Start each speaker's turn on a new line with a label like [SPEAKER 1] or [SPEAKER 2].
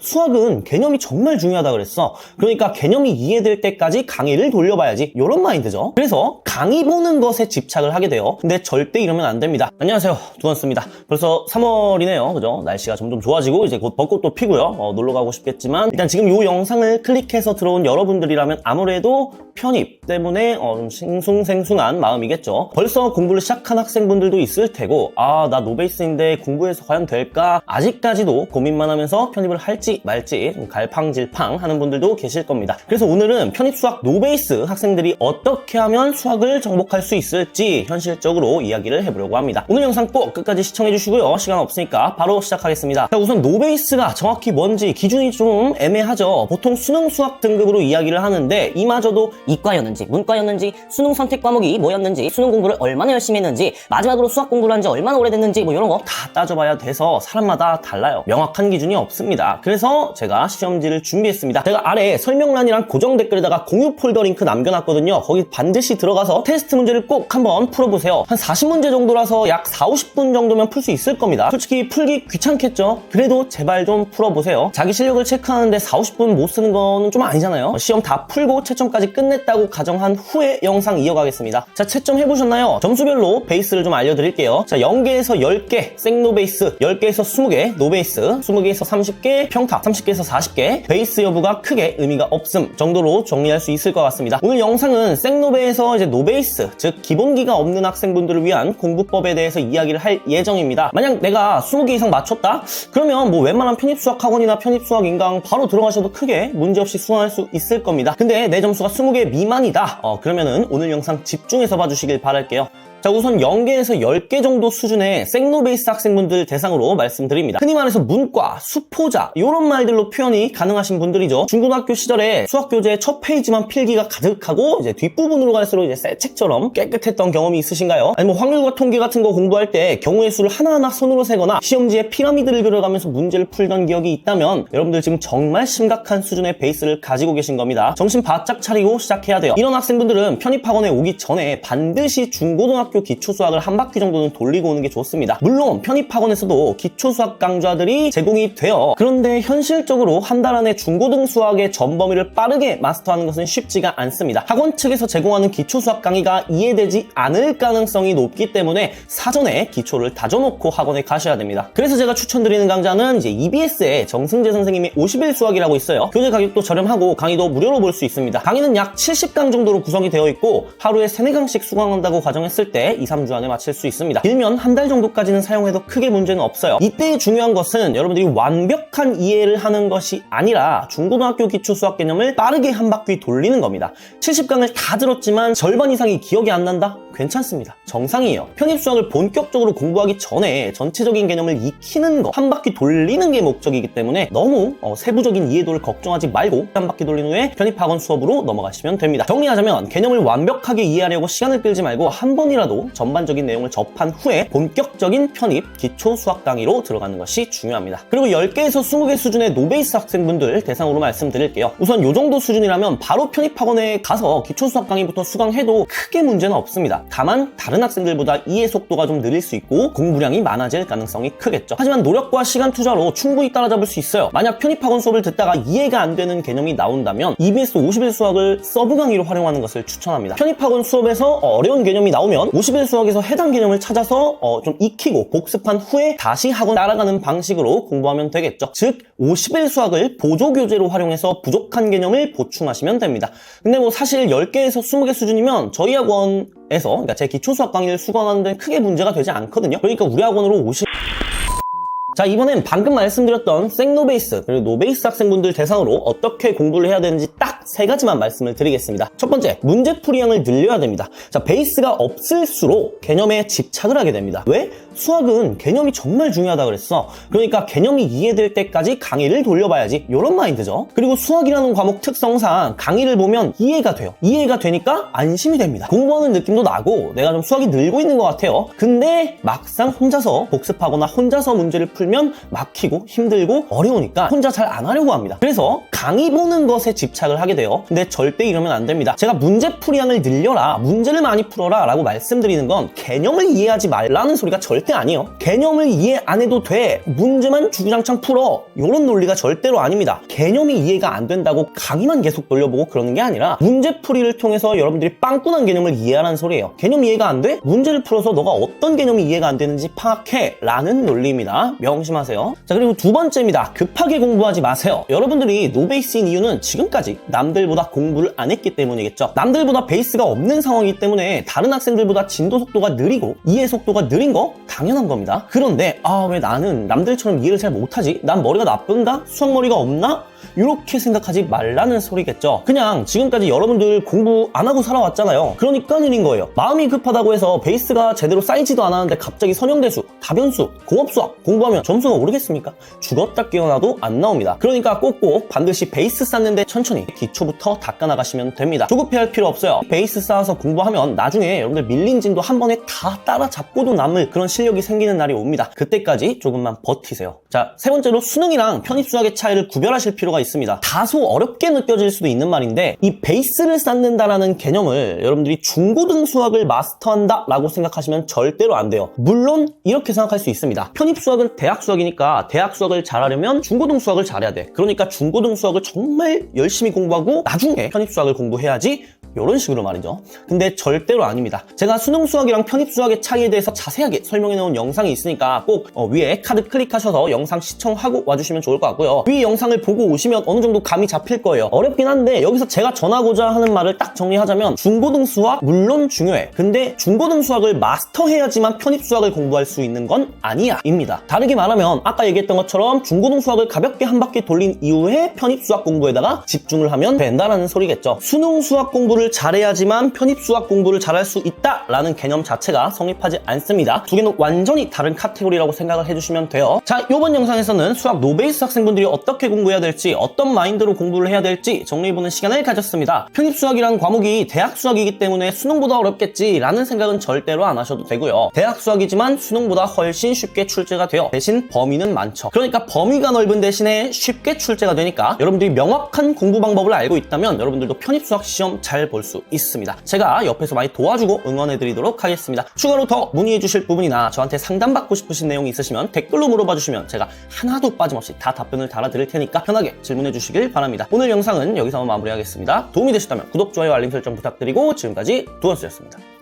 [SPEAKER 1] 수학은 개념이 정말 중요하다 그랬어. 그러니까 개념이 이해될 때까지 강의를 돌려봐야지, 이런 마인드죠. 그래서 강의 보는 것에 집착을 하게 돼요. 근데 절대 이러면 안 됩니다. 안녕하세요, 두원스입니다. 벌써 3월이네요, 그죠? 날씨가 점점 좋아지고 이제 곧 벚꽃도 피고요. 놀러 가고 싶겠지만 일단 지금 이 영상을 클릭해서 들어온 여러분들이라면 아무래도 편입 때문에 좀 싱숭생숭한 마음이겠죠. 벌써 공부를 시작한 학생분들도 있을 테고, 나 노베이스인데 공부해서 과연 될까? 아직까지도 고민만 하면서 편입을 할지 말지 갈팡질팡 하는 분들도 계실 겁니다. 그래서 오늘은 편입 수학 노베이스 학생들이 어떻게 하면 수학을 정복할 수 있을지 현실적으로 이야기를 해보려고 합니다. 오늘 영상 꼭 끝까지 시청해주시고요. 시간 없으니까 바로 시작하겠습니다. 자, 우선 노베이스가 정확히 뭔지 기준이 좀 애매하죠. 보통 수능 수학 등급으로 이야기를 하는데 이마저도
[SPEAKER 2] 이과였는지 문과였는지 수능 선택 과목이 뭐였는지 수능 공부를 얼마나 열심히 했는지 마지막으로 수학 공부를 한 지 얼마나 오래됐는지 뭐 이런 거
[SPEAKER 1] 다 따져봐야 돼서 사람마다 달라요. 명확한 기준이 없습니다. 그래서 제가 시험지를 준비했습니다. 제가 아래 설명란이랑 고정 댓글에다가 공유 폴더 링크 남겨놨거든요. 거기 반드시 들어가서 테스트 문제를 꼭 한번 풀어보세요. 한 40문제 정도라서 약 40-50분 정도면 풀 수 있을 겁니다. 솔직히 풀기 귀찮겠죠? 그래도 제발 좀 풀어보세요. 자기 실력을 체크하는데 40-50분 못 쓰는 거는 좀 아니잖아요. 시험 다 풀고 채점까지 끝냈다고 가정한 후에 영상 이어가겠습니다. 자, 채점 해보셨나요? 점수별로 베이스를 좀 알려드릴게요. 자, 0개에서 10개 생노베이스, 10개에서 20개 노베이스, 20개에서 30개 평타, 30개에서 40개 베이스 여부가 크게 의미가 없음 정도로 정리할 수 있을 것 같습니다. 오늘 영상은 생노베에서 이제 노베이스, 즉 기본기가 없는 학생분들을 위한 공부법에 대해서 이야기를 할 예정입니다. 만약 내가 20개 이상 맞췄다? 그러면 뭐 웬만한 편입수학학원이나 편입수학인강 바로 들어가셔도 크게 문제없이 수강할 수 있을 겁니다. 근데 내 점수가 20개 미만이다? 그러면은 오늘 영상 집중해서 봐주시길 바랄게요. 자, 우선 0개에서 10개 정도 수준의 생노베이스 학생분들 대상으로 말씀드립니다. 흔히 말해서 문과, 수포자 이런 말들로 표현이 가능하신 분들이죠. 중고등학교 시절에 수학교재 첫 페이지만 필기가 가득하고 이제 뒷부분으로 갈수록 이제 새 책처럼 깨끗했던 경험이 있으신가요? 아니면 확률과 통계 같은 거 공부할 때 경우의 수를 하나하나 손으로 세거나 시험지에 피라미드를 그려가면서 문제를 풀던 기억이 있다면 여러분들 지금 정말 심각한 수준의 베이스를 가지고 계신 겁니다. 정신 바짝 차리고 시작해야 돼요. 이런 학생분들은 편입학원에 오기 전에 반드시 중고등학교 기초수학을 한 바퀴 정도는 돌리고 오는 게 좋습니다. 물론 편입학원에서도 기초수학 강좌들이 제공이 돼요. 그런데 현실적으로 한 달 안에 중고등 수학의 전 범위를 빠르게 마스터하는 것은 쉽지가 않습니다. 학원 측에서 제공하는 기초수학 강의가 이해되지 않을 가능성이 높기 때문에 사전에 기초를 다져놓고 학원에 가셔야 됩니다. 그래서 제가 추천드리는 강좌는 이제 EBS의 정승재 선생님의 50일 수학이라고 있어요. 교재 가격도 저렴하고 강의도 무료로 볼 수 있습니다. 강의는 약 70강 정도로 구성이 되어 있고 하루에 3-4강씩 수강한다고 가정했을 때 2-3주 안에 마칠 수 있습니다. 길면 한 달 정도까지는 사용해도 크게 문제는 없어요. 이때 중요한 것은 여러분들이 완벽한 이해를 하는 것이 아니라 중고등학교 기초수학 개념을 빠르게 한 바퀴 돌리는 겁니다. 70강을 다 들었지만 절반 이상이 기억이 안 난다? 괜찮습니다. 정상이에요. 편입수학을 본격적으로 공부하기 전에 전체적인 개념을 익히는 거, 한 바퀴 돌리는 게 목적이기 때문에 너무 세부적인 이해도를 걱정하지 말고 한 바퀴 돌린 후에 편입학원 수업으로 넘어가시면 됩니다. 정리하자면 개념을 완벽하게 이해하려고 시간을 끌지 말고 한 번이라도 전반적인 내용을 접한 후에 본격적인 편입 기초 수학 강의로 들어가는 것이 중요합니다. 그리고 10개에서 20개 수준의 노베이스 학생분들 대상으로 말씀드릴게요. 우선 이 정도 수준이라면 바로 편입학원에 가서 기초 수학 강의부터 수강해도 크게 문제는 없습니다. 다만 다른 학생들보다 이해 속도가 좀 느릴 수 있고 공부량이 많아질 가능성이 크겠죠. 하지만 노력과 시간 투자로 충분히 따라잡을 수 있어요. 만약 편입학원 수업을 듣다가 이해가 안 되는 개념이 나온다면 EBS 50일 수학을 서브 강의로 활용하는 것을 추천합니다. 편입학원 수업에서 어려운 개념이 나오면 50일 수학에서 해당 개념을 찾아서 좀 익히고 복습한 후에 다시 학원 따라가는 방식으로 공부하면 되겠죠. 즉 50일 수학을 보조교재로 활용해서 부족한 개념을 보충하시면 됩니다. 근데 뭐 사실 10개에서 20개 수준이면 저희 학원에서 그러니까 제 기초수학 강의를 수강하는 데는 크게 문제가 되지 않거든요. 그러니까 우리 학원으로 자, 이번엔 방금 말씀드렸던 생노베이스 그리고 노베이스 학생분들 대상으로 어떻게 공부를 해야 되는지 딱 3가지만 말씀을 드리겠습니다. 첫 번째, 문제풀이량을 늘려야 됩니다. 자, 베이스가 없을수록 개념에 집착을 하게 됩니다. 왜? 수학은 개념이 정말 중요하다 그랬어. 그러니까 개념이 이해될 때까지 강의를 돌려봐야지, 이런 마인드죠. 그리고 수학이라는 과목 특성상 강의를 보면 이해가 돼요. 이해가 되니까 안심이 됩니다. 공부하는 느낌도 나고 내가 좀 수학이 늘고 있는 것 같아요. 근데 막상 혼자서 복습하거나 혼자서 문제를 풀면 들면 막히고 힘들고 어려우니까 혼자 잘 안 하려고 합니다. 그래서 강의 보는 것에 집착을 하게 돼요. 근데 절대 이러면 안 됩니다. 제가 문제풀이량을 늘려라, 문제를 많이 풀어라 라고 말씀드리는 건 개념을 이해하지 말라는 소리가 절대 아니에요. 개념을 이해 안 해도 돼, 문제만 주구장창 풀어, 이런 논리가 절대로 아닙니다. 개념이 이해가 안 된다고 강의만 계속 돌려보고 그러는 게 아니라 문제풀이를 통해서 여러분들이 빵꾸난 개념을 이해하라는 소리예요. 개념 이해가 안 돼? 문제를 풀어서 너가 어떤 개념이 이해가 안 되는지 파악해 라는 논리입니다. 명심하세요. 자, 그리고 두 번째입니다. 급하게 공부하지 마세요. 여러분들이 노베이스인 이유는 지금까지 남들보다 공부를 안 했기 때문이겠죠. 남들보다 베이스가 없는 상황이기 때문에 다른 학생들보다 진도 속도가 느리고 이해 속도가 느린 거 당연한 겁니다. 그런데 왜 나는 남들처럼 이해를 잘 못하지? 난 머리가 나쁜가? 수학 머리가 없나? 이렇게 생각하지 말라는 소리겠죠. 그냥 지금까지 여러분들 공부 안 하고 살아왔잖아요. 그러니까 느린 거예요. 마음이 급하다고 해서 베이스가 제대로 쌓이지도 않았는데 갑자기 선형대수, 다변수, 공업수학 공부하면 점수가 오르겠습니까? 죽었다 깨어나도 안 나옵니다. 그러니까 꼭꼭 반드시 베이스 쌓는데 천천히 기초부터 닦아나가시면 됩니다. 조급해할 필요 없어요. 베이스 쌓아서 공부하면 나중에 여러분들 밀린 진도 한 번에 다 따라잡고도 남을 그런 실력이 생기는 날이 옵니다. 그때까지 조금만 버티세요. 자, 세 번째로 수능이랑 편입수학의 차이를 구별하실 필요가 있습니다. 다소 어렵게 느껴질 수도 있는 말인데 이 베이스를 쌓는다라는 개념을 여러분들이 중고등 수학을 마스터한다 라고 생각하시면 절대로 안 돼요. 물론 이렇게 생각할 수 있습니다. 편입수학은 대학 수학이니까 대학 수학을 잘하려면 중고등 수학을 잘해야 돼. 그러니까 중고등 수학을 정말 열심히 공부하고 나중에 편입수학을 공부해야지, 이런 식으로 말이죠. 근데 절대로 아닙니다. 제가 수능 수학이랑 편입 수학의 차이에 대해서 자세하게 설명해 놓은 영상이 있으니까 꼭 위에 카드 클릭하셔서 영상 시청하고 와주시면 좋을 것 같고요. 위 영상을 보고 오시면 어느 정도 감이 잡힐 거예요. 어렵긴 한데 여기서 제가 전하고자 하는 말을 딱 정리하자면 중고등 수학 물론 중요해. 근데 중고등 수학을 마스터해야지만 편입 수학을 공부할 수 있는 건 아니야 입니다. 다르게 말하면 아까 얘기했던 것처럼 중고등 수학을 가볍게 한 바퀴 돌린 이후에 편입 수학 공부에다가 집중을 하면 된다라는 소리겠죠. 수능 수학 공부를 잘해야지만 편입 수학 공부를 잘할 수 있다라는 개념 자체가 성립하지 않습니다. 두 개는 완전히 다른 카테고리라고 생각을 해주시면 돼요. 자, 이번 영상에서는 수학 노베이스 학생분들이 어떻게 공부해야 될지, 어떤 마인드로 공부를 해야 될지 정리해보는 시간을 가졌습니다. 편입 수학이란 과목이 대학 수학이기 때문에 수능보다 어렵겠지라는 생각은 절대로 안 하셔도 되고요. 대학 수학이지만 수능보다 훨씬 쉽게 출제가 돼요. 대신 범위는 많죠. 그러니까 범위가 넓은 대신에 쉽게 출제가 되니까 여러분들이 명확한 공부 방법을 알고 있다면 여러분들도 편입 수학 시험 잘 볼 수 있습니다. 제가 옆에서 많이 도와주고 응원해드리도록 하겠습니다. 추가로 더 문의해주실 부분이나 저한테 상담받고 싶으신 내용이 있으시면 댓글로 물어봐 주시면 제가 하나도 빠짐없이 다 답변을 달아드릴 테니까 편하게 질문해 주시길 바랍니다. 오늘 영상은 여기서 마무리하겠습니다. 도움이 되셨다면 구독, 좋아요, 알림 설정 부탁드리고 지금까지 두원수였습니다.